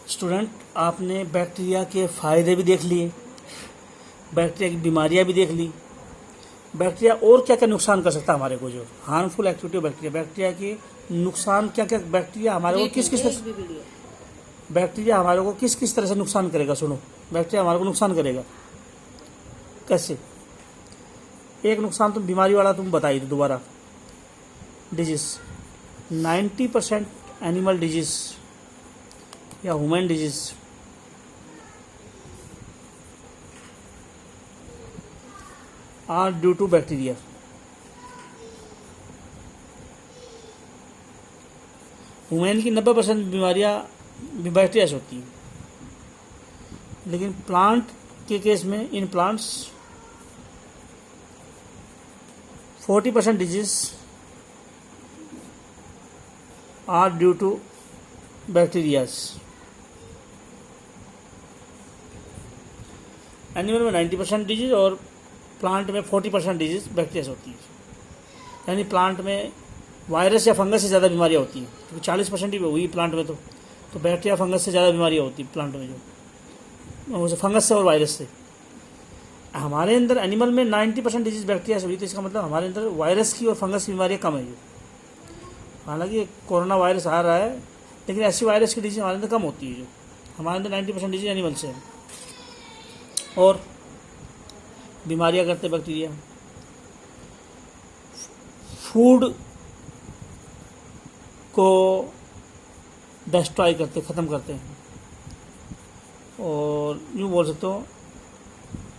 Student, आपने bacteria के फ़ायदे भी देख लिए, बैक्टीरिया की बीमारियां भी देख ली। बैक्टीरिया और क्या क्या नुकसान कर सकता है हमारे को, जो harmful activity of bacteria, bacteria के नुकसान क्या क्या, बैक्टीरिया हमारे को किस किस तरह, बैक्टीरिया हमारे को किस किस तरह से नुकसान करेगा। सुनो, बैक्टीरिया हमारे को नुकसान करेगा कैसे। एक नुकसान तुम बीमारी वाला तुम बताइए तो दोबारा। डिजीज 90% एनिमल डिजीज या human disease are due to bacteria. Human की 90% बीमारियां बैक्टीरिया से होती हैं, लेकिन प्लांट के केस में, इन plants 40% disease are due to bacterias. Animal में 90% डिजीज और प्लांट में 40% डिजीज बैक्टीरिया से होती है। यानी प्लांट में वायरस या फंगस से ज़्यादा बीमारियाँ होती हैं, क्योंकि 40% ही हुई प्लांट में, तो बैक्टीरिया फंगस से ज़्यादा बीमारियाँ होती हैं प्लांट में, जो फंगस से और वायरस से। हमारे अंदर एनिमल में 90% डिजीज बैक्टीरिया से हुई, तो इसका मतलब हमारे अंदर वायरस की और फंगस की बीमारियाँ कम है। जो हालांकि कोरोना वायरस आ रहा है, लेकिन ऐसी वायरस की डिजीज हमारे अंदर कम होती है। जो हमारे अंदर 90% डिजीज एनिमल से है। और बीमारियां करते बैक्टीरिया, फूड को डिस्ट्रॉय करते, ख़त्म करते हैं। और यूँ बोल सकते हो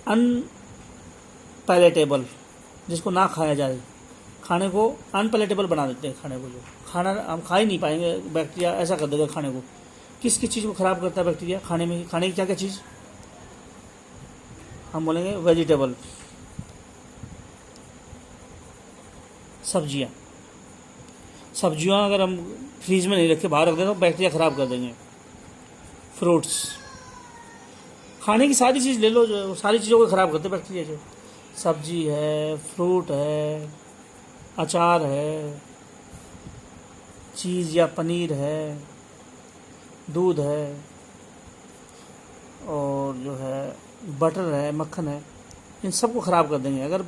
अनपैलेटेबल, जिसको ना खाया जाए, खाने को अनपैलेटेबल बना देते हैं। खाने को, जो खाना हम खा ही नहीं पाएंगे, बैक्टीरिया ऐसा कर देगा खाने को। किस किस चीज़ को ख़राब करता है बैक्टीरिया खाने में? खाने की क्या क्या चीज़ हम बोलेंगे? वेजिटेबल, सब्जियां अगर हम फ्रीज में नहीं रखे, बाहर रख दें तो बैक्टीरिया ख़राब कर देंगे। फ्रूट्स, खाने की सारी चीज़ ले लो, जो सारी चीज़ों को ख़राब करते बैक्टीरिया। जो सब्जी है, फ्रूट है, अचार है, चीज़ या पनीर है, दूध है, और जो है बटर है, मक्खन है, इन सब को ख़राब कर देंगे। अगर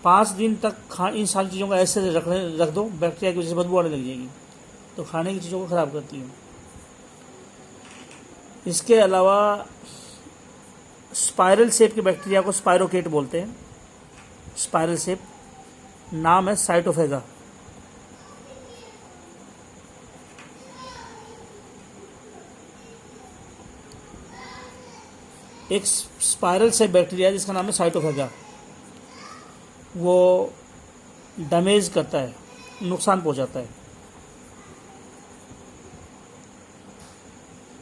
5 दिन तक इन सारी चीज़ों को ऐसे रख दो, बैक्टीरिया की वजह से बदबू आने लग जाएगी, तो खाने की चीज़ों को ख़राब करती है। इसके अलावा स्पाइरल शेप के बैक्टीरिया को स्पाइरोकेट बोलते हैं। स्पाइरल शेप, नाम है साइटोफेगा। एक स्पाइरल शेप बैक्टीरिया जिसका नाम है साइटोफेगा, वो डैमेज करता है, नुकसान पहुंचाता है।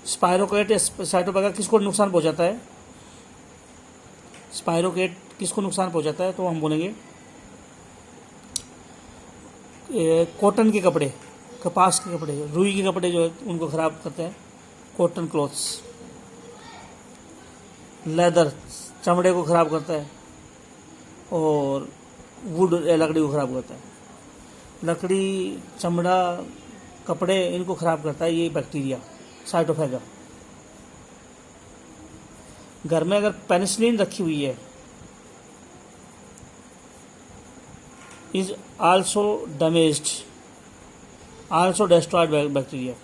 स्पाइरोकेट या साइटोफेगा किसको नुकसान पहुंचाता है? स्पाइरोकेट किसको नुकसान पहुंचाता है? तो हम बोलेंगे कॉटन के कपड़े, कपास के कपड़े, रुई के कपड़े जो है उनको ख़राब करते हैं। कॉटन क्लॉथ्स, लेदर, चमड़े को ख़राब करता है। और वुड, लकड़ी को ख़राब करता है। लकड़ी, चमड़ा, कपड़े, इनको ख़राब करता है ये बैक्टीरिया साइटोफेगा। घर में अगर पेनिसिलिन रखी हुई है, is also damaged, also destroyed bacteria.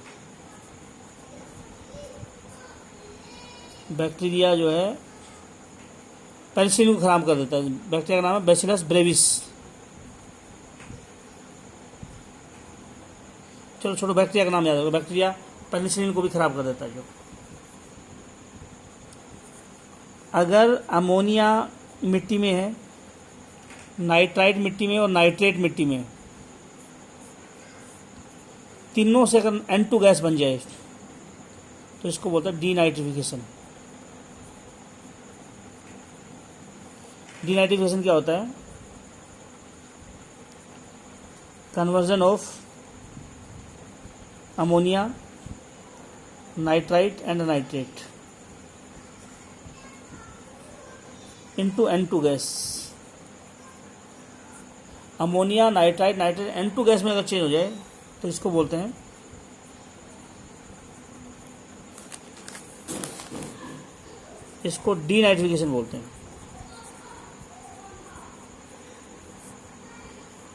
Bacteria जो है पेनिसिलिन को ख़राब कर देता है। बैक्टीरिया का नाम है बैसिलस ब्रेविस। चलो छोड़ो, बैक्टीरिया का नाम याद रखो। बैक्टीरिया पेनिसिलिन को भी ख़राब कर देता है। जो अगर अमोनिया मिट्टी में है, नाइट्राइट मिट्टी में और नाइट्रेट मिट्टी में, तीनों से अगर N2 गैस बन जाए तो इसको बोलते हैं डीनाइट्रिफिकेशन। डीनाइट्रिफिकेशन क्या होता है? Conversion of ammonia, nitrite and nitrate into N2 gas. Ammonia, nitrite, nitrate N2 gas में अगर चेंज हो जाए तो इसको बोलते हैं इसको डीनाइट्रिफिकेशन बोलते हैं।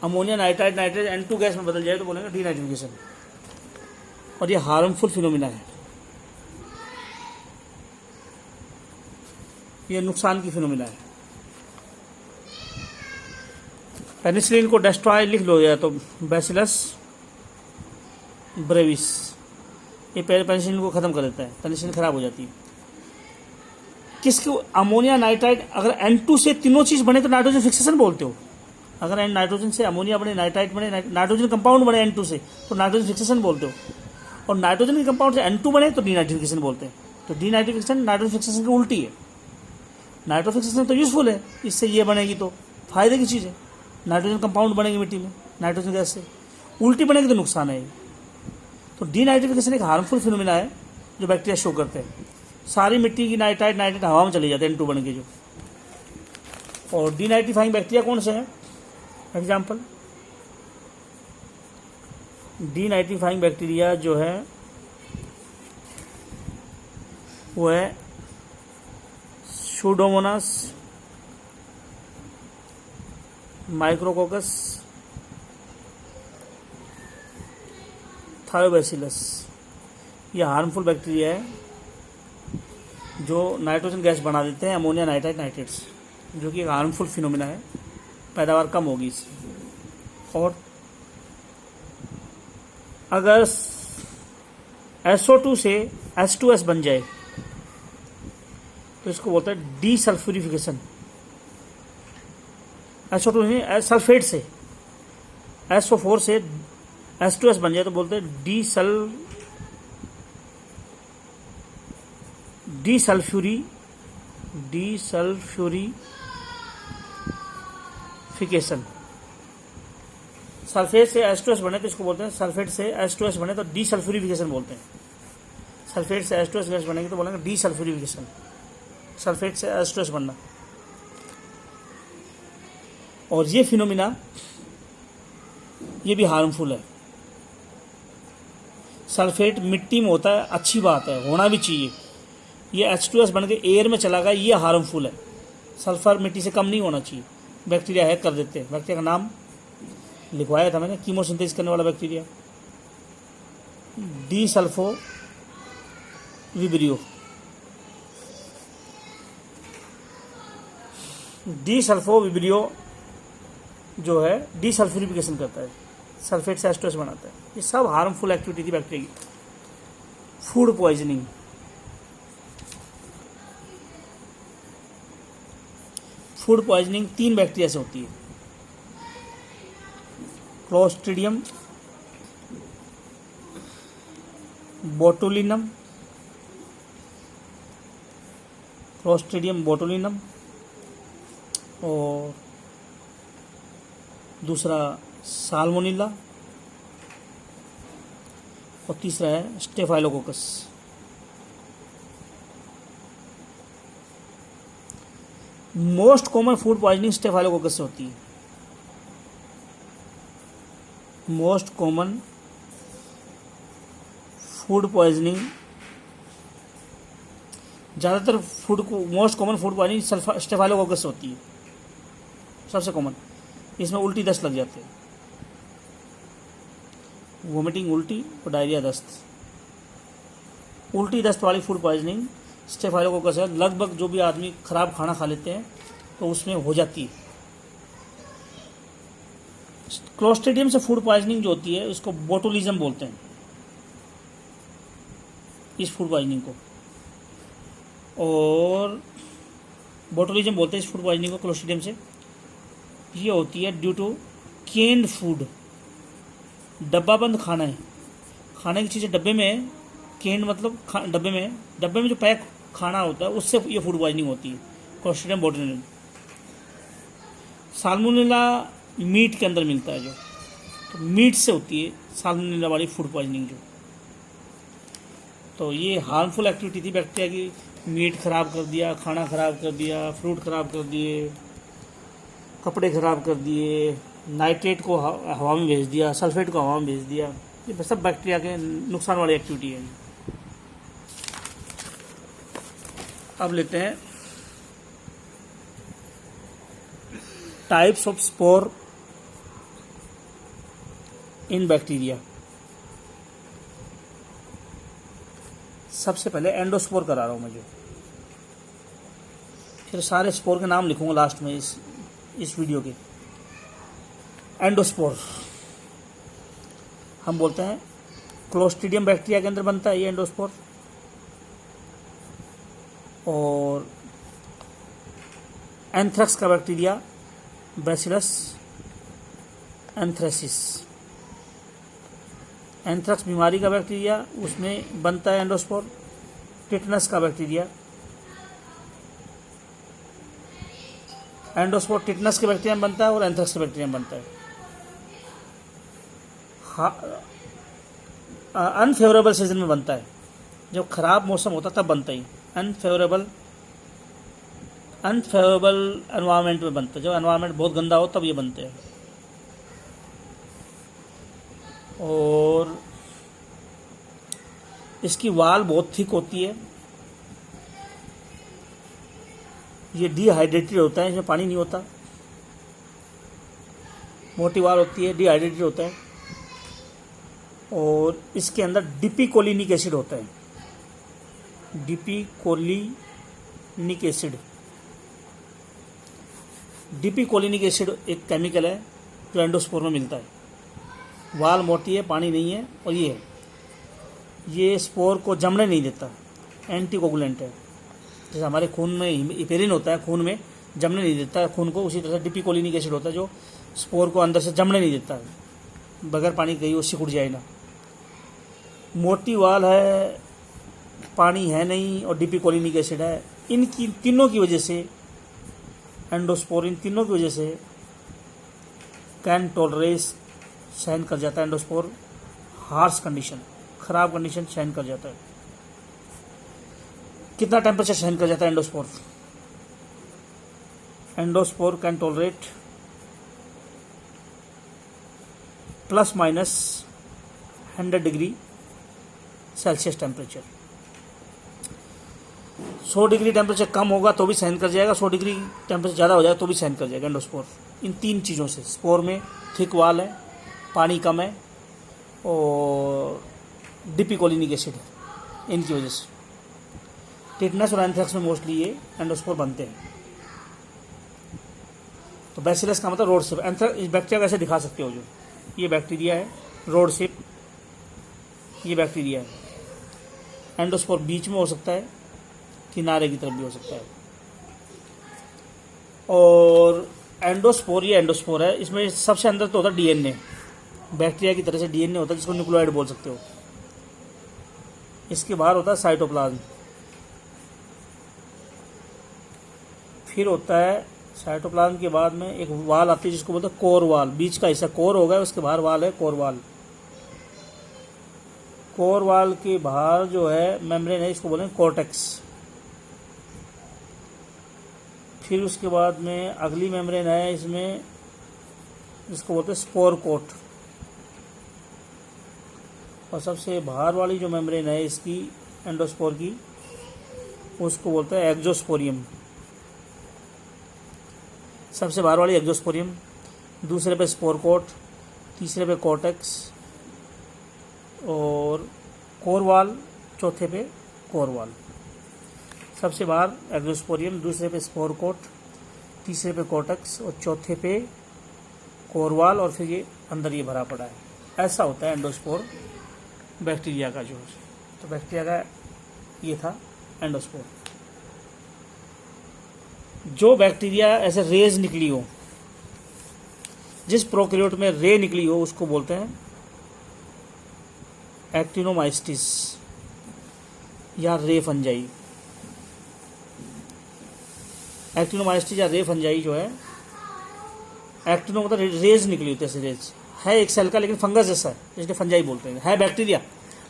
Ammonia nitrite nitrate N2 gas में बदल जाए तो बोलेंगे डीनाइट्रिफिकेशन। और ये हार्मफुल फिनोमिना है, ये नुकसान की फिनोमिना है। पेनिसिलिन को डेस्ट्रॉय लिख लो या तो बैसिलस ब्रेविस, ये पेनिसिलिन को ख़त्म कर देता है, पेनिसिलिन खराब हो जाती है। किसको अमोनिया नाइट्राइट, अगर N2 से तीनों चीज़ बने तो नाइट्रोजन फिक्सेशन बोलते हो। अगर नाइट्रोजन से अमोनिया बने, नाइट्राइट बने, नाइट्रोजन कंपाउंड बने N2 से तो नाइट्रोजन फिक्सेशन बोलते हो। और नाइट्रोजन के कंपाउंड से N2 बने तो डीनाइट्रिफिकेशन बोलते हैं। तो डीनाइट्रिफिकेशन नाइट्रोजन फिक्सेशन की उल्टी है। नाइट्रोजन फिक्सेशन तो यूजफुल है, इससे ये बनेगी तो फायदे की चीज़ है। नाइट्रोजन कंपाउंड बनेगी मिट्टी में नाइट्रोजन गैस से, उल्टी बनेगी तो नुकसान है। तो डीनाइट्रिफिकेशन एक हार्मफुल फिनोमिना है जो बैक्टीरिया शो करते हैं। सारी मिट्टी की नाइट्राइट हवा में चली जाती है N2 बन के जो। और डीनाइट्रीफाइंग बैक्टीरिया कौन से हैं? एग्जाम्पल, डीनाइट्रीफाइंग बैक्टीरिया जो है वो है सूडोमोनास, माइक्रोकोकस, थायोबैसिलस। ये हार्मफुल बैक्टीरिया है जो नाइट्रोजन गैस बना देते हैं, अमोनिया नाइट्राइट नाइट्रेट्स, जो कि एक हार्मफुल फिनोमिना है। पैदावार कम होगी इससे। और अगर SO2 से H2S बन जाए तो इसको बोलते हैं डीसल्फ्यूरिफिकेशन। SO2 नहीं, सल्फेट से SO4 से H2S बन जाए तो बोलते हैं डीसल्फ्यूरिफिकेशन। सल्फेट से H2S बने तो इसको बोलते हैं, सल्फेट से H2S बने तो डीसल्फ्यूरिफिकेशन बोलते हैं। सल्फेट से H2S गैस बनेगी तो बोलेंगे डीसल्फ्यूरिफिकेशन, सल्फेट से H2S बनना। और ये फिनोमिना ये भी हार्मफुल है। सल्फेट मिट्टी में होता है, अच्छी बात है, होना भी चाहिए। ये H2S बन के एयर में चला गया, ये हार्मफुल है। सल्फर मिट्टी से कम नहीं होना चाहिए, बैक्टीरिया हैक कर देते हैं। बैक्टीरिया का नाम लिखवाया था मैंने, कीमोसिंथेसिस करने वाला बैक्टीरिया, डीसल्फो विब्रियो। डीसल्फो विब्रियो जो है डीसल्फ्यूरिफिकेशन करता है, सल्फेट से H2S बनाता है। ये सब हार्मफुल एक्टिविटी थी बैक्टीरिया की। Food poisoning, food poisoning 3 bacteria से होती है। क्लोस्ट्रीडियम बोटुलिनम, क्लोस्ट्रीडियम बोटुलिनम, और दूसरा साल्मोनेला, और तीसरा है staphylococcus. Most common food poisoning staphylococcus से होती है। मोस्ट कॉमन फूड पॉइजनिंग, ज़्यादातर most common food poisoning staphylococcus से होती है, सबसे कॉमन। इसमें उल्टी दस्त लग जाते हैं, वोमिटिंग, उल्टी और डायरिया दस्त। उल्टी दस्त वाली फूड पॉइजनिंग स्टेफाइलोकोकस है। लगभग जो भी आदमी खराब खाना खा लेते हैं तो उसमें हो जाती है। क्लोस्ट्रीडियम से फूड पॉइजनिंग जो होती है उसको बोटुलिज्म बोलते हैं, इस फूड पॉइजनिंग को। और बोटुलिज्म बोलते हैं इस फूड पॉइजनिंग को क्लोस्ट्रीडियम से। ये होती है ड्यू टू केन्ड फूड, डब्बा बंद खाना है, खाने की चीज़ें डब्बे में, केन्ड मतलब डब्बे में जो पैक खाना होता है उससे ये फूड पॉइजनिंग होती है, क्लोस्ट्रीडियम बोटुलिज्म। साल्मोनेला मीट के अंदर मिलता है जो, तो मीट से होती है साल्मोनेला वाली फूड पॉइजनिंग जो। तो ये हार्मफुल एक्टिविटी थी बैक्टीरिया की। मीट खराब कर दिया, खाना खराब कर दिया, फ्रूट खराब कर दिए, कपड़े खराब कर दिए, नाइट्रेट को हवा में भेज दिया, सल्फेट को हवा में भेज दिया। ये सब बैक्टीरिया के नुकसान वाली एक्टिविटी है। अब लेते हैं types of spore in bacteria. सबसे पहले एंडोस्पोर करा रहा हूँ मुझे, फिर सारे स्पोर के नाम लिखूंगा लास्ट में इस वीडियो के। एंडोस्पोर हम बोलते हैं क्लोस्ट्रीडियम बैक्टीरिया के अंदर बनता है ये एंडोस्पोर, और एंथ्रेक्स का बैक्टीरिया बैसिलस एंथ्रेसिस, एंथ्रेक्स बीमारी का बैक्टीरिया उसमें बनता है एंडोस्पोर। टिटनस का बैक्टीरिया, एंडोस्पोर टिटनस के बैक्टीरिया में बनता है और एंथ्रेक्स के बैक्टीरिया में बनता है। अनफेवरेबल सीजन में बनता है, जब खराब मौसम होता तब बनता ही। अनफेवरेबल एनवायरनमेंट में बनता है, जब एनवायरनमेंट बहुत गंदा हो तब ये बनते हैं। और इसकी वाल बहुत थिक होती है, ये डिहाइड्रेटेड होता है, इसमें पानी नहीं होता, मोटी वाल होती है, डिहाइड्रेटेड होता है। और इसके अंदर डिपिकोलिनिक एसिड होता है, डिपिकोलिनिक एसिड। डिपिकोलिनिक एसिड एक केमिकल है जो एंडोस्पोर में मिलता है। वाल मोटी है, पानी नहीं है, और ये स्पोर को जमने नहीं देता, एंटीकोगुलेंट है। जैसे हमारे खून में हिपेरिन होता है, खून में जमने नहीं देता है खून को, उसी तरह से डिपिकोलिनिक एसिड होता है जो स्पोर को अंदर से जमने नहीं देता है, बगैर पानी के ही वो सिकुड़ जाए ना। मोटी वाल है, पानी है नहीं, और डिपिकोलिनिक एसिड है। इनकी तीनों की वजह से एंडोस्पोर, इन तीनों की वजह से कैन टॉलरेट, सहन कर जाता है एंडोस्पोर हार्श कंडीशन, खराब कंडीशन सहन कर जाता है। कितना टेम्परेचर सहन कर जाता है endospore? Endospore can tolerate ±100 degree Celsius temperature. 100 degree temperature कम होगा तो भी सहन कर जाएगा, 100 डिग्री टेम्परेचर ज़्यादा हो जाएगा तो भी सहन कर जाएगा एंडोस्पोर। इन तीन चीज़ों से, स्पोर में थिक वाल है, पानी कम है, और डिपिकोलिनिक एसिड है, इनकी वजह से टिटनस और एंथ्रेक्स में मोस्टली ये एंडोस्पोर बनते हैं। तो बैसिलस का मतलब रोड शेप। इस बैक्टीरिया कैसे दिखा सकते हो, जो ये बैक्टीरिया है रोड शेप, ये बैक्टीरिया है। एंडोस्पोर बीच में हो सकता है, किनारे की तरफ भी हो सकता है। और एंडोस्पोर, ये एंडोस्पोर है, इसमें सबसे अंदर तो होता है डीएनए, बैक्टीरिया की तरह से डीएनए होता है जिसको न्यूक्लियोइड बोल सकते हो। इसके बाहर होता है साइटोप्लाज्म, फिर होता है साइटोप्लाज्म के बाद में एक वाल आती है जिसको बोलते हैं कोर वाल। बीच का हिस्सा कोर होगा, उसके बाहर वाल है, कोर वाल। कोर वाल के बाहर जो है मेम्ब्रेन है, इसको बोलते हैं कोर्टेक्स। फिर उसके बाद में अगली मेम्ब्रेन है इसमें, जिसको बोलते हैं स्पोर कोट। और सबसे बाहर वाली जो मेम्ब्रेन है इसकी एंडोस्पोर की, उसको बोलते हैं एक्जोस्पोरियम। सबसे बाहर वाली एक्जोस्पोरियम, दूसरे पे स्पोर कोट, तीसरे पे कोर्टेक्स, और कोर वाल चौथे पे कोर वाल। सबसे बाहर एक्जोस्पोरियम, दूसरे पे स्पोर कोट, तीसरे पे कोर्टेक्स और चौथे पे कोर वाल, और फिर ये अंदर ये भरा पड़ा है। ऐसा होता है एंडोस्पोर बैक्टीरिया का जो। तो बैक्टीरिया का ये था एंडोस्पोर। जो बैक्टीरिया ऐसे रेज निकली हो, जिस प्रोकैरियोट में रे निकली हो, उसको बोलते हैं एक्टिनोमाइस्टिस या रे फंजाई। एक्टिनोमाइस्टिस या रे फंजाई जो है, एक्टिनो मतलब रेज निकली होती है, ऐसे रेज है एक सेल का, लेकिन फंगस जैसा है, इसलिए फंजाई बोलते हैं। है बैक्टीरिया,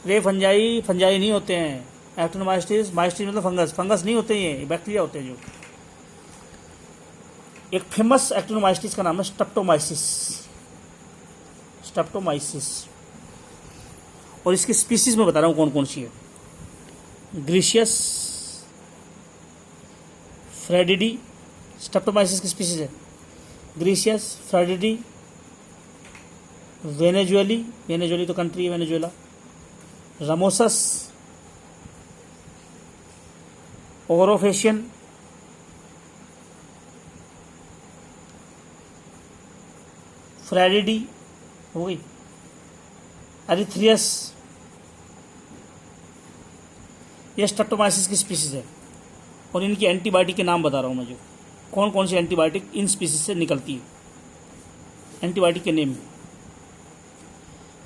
रे फंजाई फंजाई नहीं होते हैं। एक्टिनोमाइस्टिस, माइस्टिस मतलब फंगस, फंगस नहीं होते हैं, ये बैक्टीरिया होते हैं। जो एक फेमस एक्टिनोमाइस्टिस का नाम है स्ट्रेप्टोमाइसिस, स्ट्रेप्टोमाइसिस। और इसकी स्पीसीज में बता रहा हूँ कौन कौन सी है। ग्रीशियस, फ्रेडिडी स्ट्रेप्टोमाइसिस की स्पीसीज है। ग्रीसियस, फ्रेडिडी, वेनेजुएली, वेनेजुएली तो कंट्री है वेनेजुएला, रामोसस, ओरोफेशियन, फ्रेडिडी हो गई, एरिथ्रियस, ये स्ट्रेप्टोमाइसिस की स्पीसीज है। और इनकी एंटीबायोटिक के नाम बता रहा हूँ मैं, जो कौन कौन सी एंटीबायोटिक इन स्पीसीज से निकलती है, एंटीबायोटिक के नेम।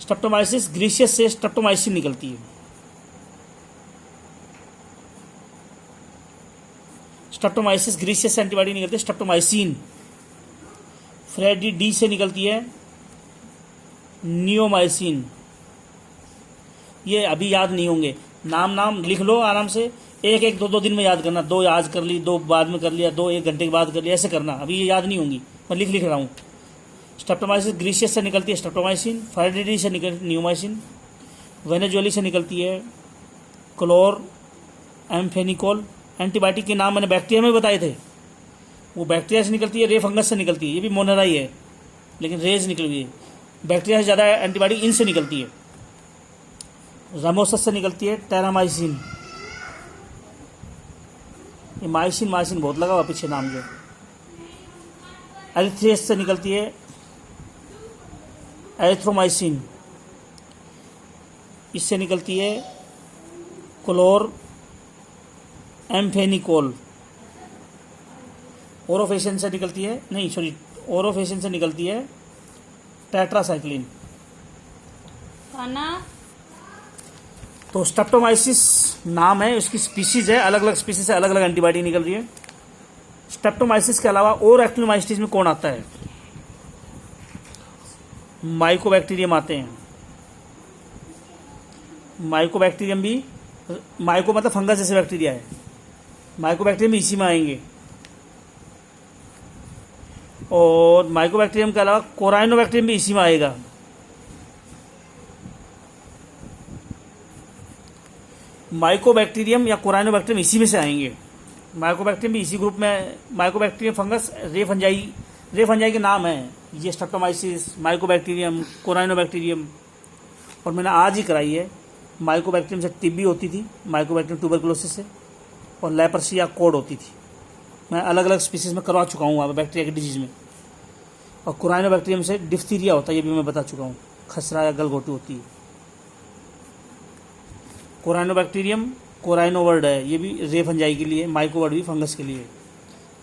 स्ट्रेप्टोमाइसिस ग्रीसियस से स्ट्रेप्टोमाइसिन निकलती है। स्ट्रेप्टोमाइसिस ग्रीसियस से एंटीबायोटिक निकलती है स्ट्रेप्टोमाइसिन। फ्रेडिडी से निकलती है नियोमाइसिन। ये अभी याद नहीं होंगे, नाम लिख लो आराम से, एक एक दो दिन में याद करना, 2 आज कर ली, 2 बाद में कर लिया, 2 1 घंटे के बाद कर लिया, ऐसे करना। अभी ये याद नहीं होंगी, मैं लिख रहा हूँ। स्ट्रेप्टोमाइसिस ग्रीसियस से निकलती है स्ट्रेप्टोमाइसिन, फ्रेडिडी से निकलती नियोमाइसिन, वेनेजुएली से निकलती है क्लोर एम्फेनिकोल। एंटीबायोटिक के नाम मैंने बैक्टीरिया में बताए थे, वो बैक्टीरिया से निकलती है, रे फंगस से निकलती है, ये भी मोनेरा ही है लेकिन रेज निकली हुई है। बैक्टीरिया से ज़्यादा एंटीबायोटिक इनसे निकलती है। रामोसस से निकलती है टेरामाइसिन। ये माइसिन बहुत लगा हुआ पीछे नाम जो। एरिथ्रियस से निकलती है एरिथ्रोमाइसिन। इससे निकलती है क्लोर एम्फेनिकोल। ओरोफेशियन से निकलती है, नहीं सॉरी, ओरोफेशियन से निकलती है टेट्रासाइक्लिन। तो स्ट्रेप्टोमाइसिस नाम है, उसकी स्पीसीज है, अलग अलग स्पीसीज से अलग अलग एंटीबायोटिक निकल रही है। स्ट्रेप्टोमाइसिस के अलावा और एक्टिनोमाइसिस में कौन आता है? माइकोबैक्टीरियम आते हैं। माइकोबैक्टीरियम भी, माइको मतलब फंगस जैसे बैक्टीरिया है, माइकोबैक्टीरियम भी इसी में आएंगे। और माइकोबैक्टीरियम के अलावा कोराइनोबैक्टीरियम भी इसी में आएगा। माइकोबैक्टीरियम या कोराइनोबैक्टीरियम इसी में से आएंगे। माइकोबैक्टीरियम भी इसी ग्रुप में। माइकोबैक्टीरियम फंगस रे फंजाई के नाम है ये, स्ट्रेप्टोमाइसिस, माइकोबैक्टीरियम, कोराइनोबैक्टीरियम। और मैंने आज ही कराई है, माइकोबैक्टीरियम से टीबी होती थी, माइकोबैक्टीरियम ट्यूबरकुलोसिस से, और लेपर्सिया कोड होती थी। मैं अलग अलग स्पीसीज में करवा चुका हूँ वहाँ पर बैक्टीरिया की डिजीज में। और कोराइनोबैक्टीरियम से डिफ्थीरिया होता है, ये भी मैं बता चुका हूँ, खसरा या गलघोटू होती है। कोराइनोबैक्टीरियम कोराइनो वर्ड है, ये भी रे फंजाई के लिए, माइको वर्ड भी फंगस के लिए।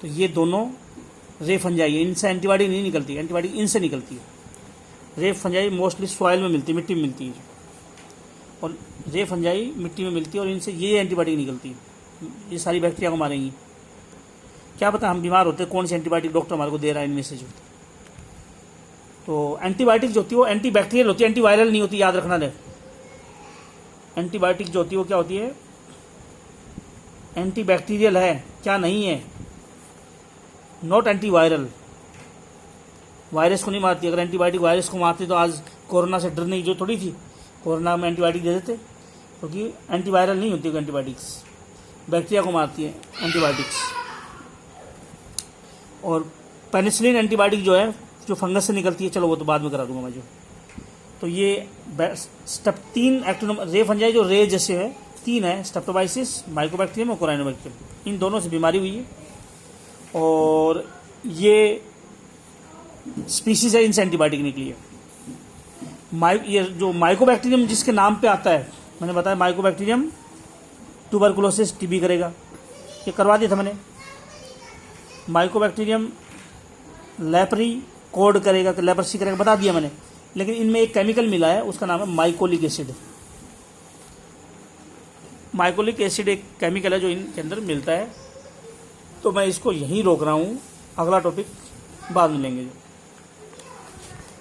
तो ये दोनों रे फंजाई है, इनसे एंटीबायोटिक नहीं निकलती, एंटीबायोटिक इनसे निकलती है। रे फंजाई मोस्टली सॉइल में मिलती है, मिट्टी में मिलती है, और रे फंजाई मिट्टी में मिलती है, और इनसे ये एंटीबायोटिक निकलती है। ये सारी बैक्टीरिया को मारेंगी। क्या पता हम बीमार होते कौन सी एंटीबायोटिक डॉक्टर हमारे को दे रहा है इनमें से जो। तो एंटीबायोटिक जो होती है वो एंटी बैक्टीरियल होती है, एंटीवायरल नहीं होती, याद रखना है। एंटीबायोटिक जो होती है वो क्या होती है? एंटी बैक्टीरियल है, क्या नहीं है, नॉट एंटीवायरल। वायरस को नहीं मारती। अगर एंटीबायोटिक वायरस को मारती तो आज कोरोना से डरने की जो थोड़ी थी, कोरोना में एंटीबायोटिक दे देते, क्योंकि एंटीवायरल नहीं होती एंटीबायोटिक्स, बैक्टीरिया को मारती है एंटीबायोटिक्स। और पेनिसिलिन एंटीबायोटिक जो है, जो फंगस से निकलती है, चलो वो तो बाद में करा दूंगा मैं जो। तो ये स्टेप 3 रे फंजाई जो रे जैसे है, 3 है, स्ट्रेप्टोमाइसिस, माइकोबैक्टीरियम और कोराइनोबैक्टीरियम। इन दोनों से बीमारी हुई है, और ये स्पीसीज है, इनसे एंटीबायोटिक निकली है। ये जो माइकोबैक्टीरियम जिसके नाम पे आता है, मैंने बताया माइकोबैक्टीरियम ट्यूबरकुलोसिस टीबी करेगा, ये करवा दिया था मैंने। माइकोबैक्टीरियम लेप्री कोड करेगा, लेपर्सी करेगा, बता दिया मैंने। लेकिन इनमें एक केमिकल मिला है, उसका नाम है माइकोलिक एसिड। माइकोलिक एसिड एक केमिकल है जो इनके अंदर मिलता है। तो मैं इसको यहीं रोक रहा हूँ, अगला टॉपिक बाद में लेंगे।